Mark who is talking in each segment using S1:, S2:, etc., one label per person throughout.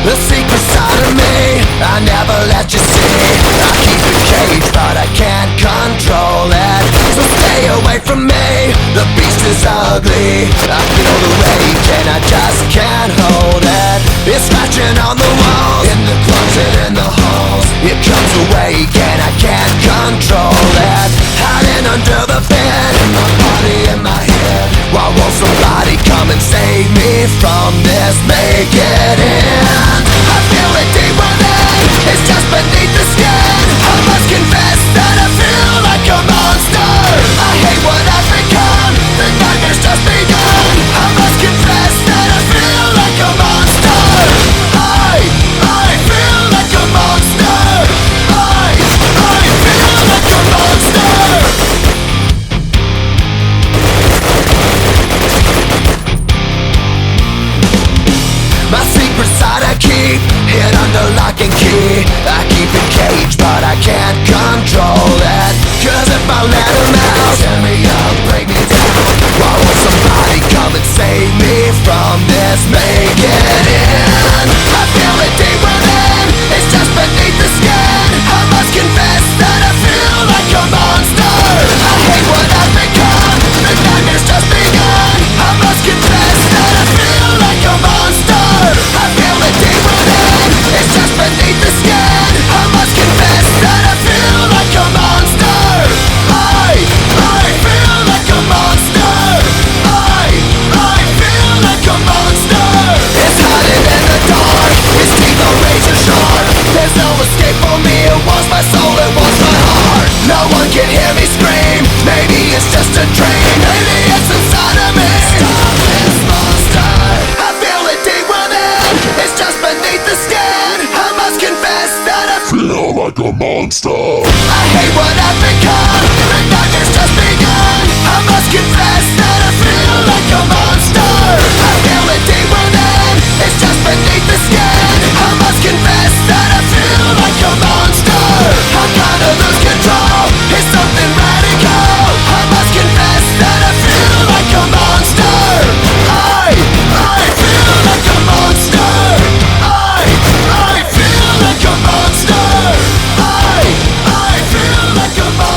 S1: The secret side of me, I never let you see. I keep it caged, but I can't control it. So stay away from me, the beast is ugly. I feel the rage and I just can't hold it. It's scratching on the walls, in the closet, in the halls. It comes awake and I can't control it. Hiding under the bed, in my body, in my head. Why won't somebody come and save me from this? Make it end. I feel it deep within, it's just beneath the skin. I must confess that I feel like a monster. I hate what I've become, the nightmare's just begun. I must confess that I feel like a monster. I feel like a monster. I feel like a monster. My secret side I keep hid under lock and key. I keep it caged but I can't control it. Cause if I let him out, tear me up, break me down. Why won't somebody come and save me from this? Make it end. I feel it deep within, it's just beneath the skin. I must confess that I feel like a monster. I hate what I've become, the nightmare's just begun. I must confess that I feel like a monster. I feel it deep within, it's just beneath the skin. I must confess that I feel like a monster. I feel like a monster. I feel like a monster. It's hiding in the dark, its teeth are razor sharp. There's no escape for me, it wants my soul, it wants my heart. No one can hear me scream, maybe it's just a dream. Maybe it's inside of me. Stop this monster. I feel it deep within, it's just beneath the skin. I must confess that I feel like a monster. I hate what I've become, the nightmare's just begun. I must confess that I feel like a monster. I feel it deep within, it's just beneath the skin. I must confess that I feel like a monster. I kinda lose control, it's something radical. I must confess that I feel like a monster. I feel like a monster. I feel like a monster. I feel like a monster.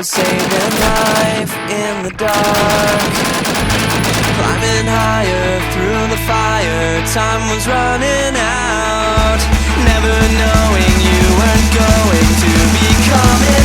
S2: saved a knife in the dark. Climbing higher through the fire, time was running out. Never knowing you weren't going to be coming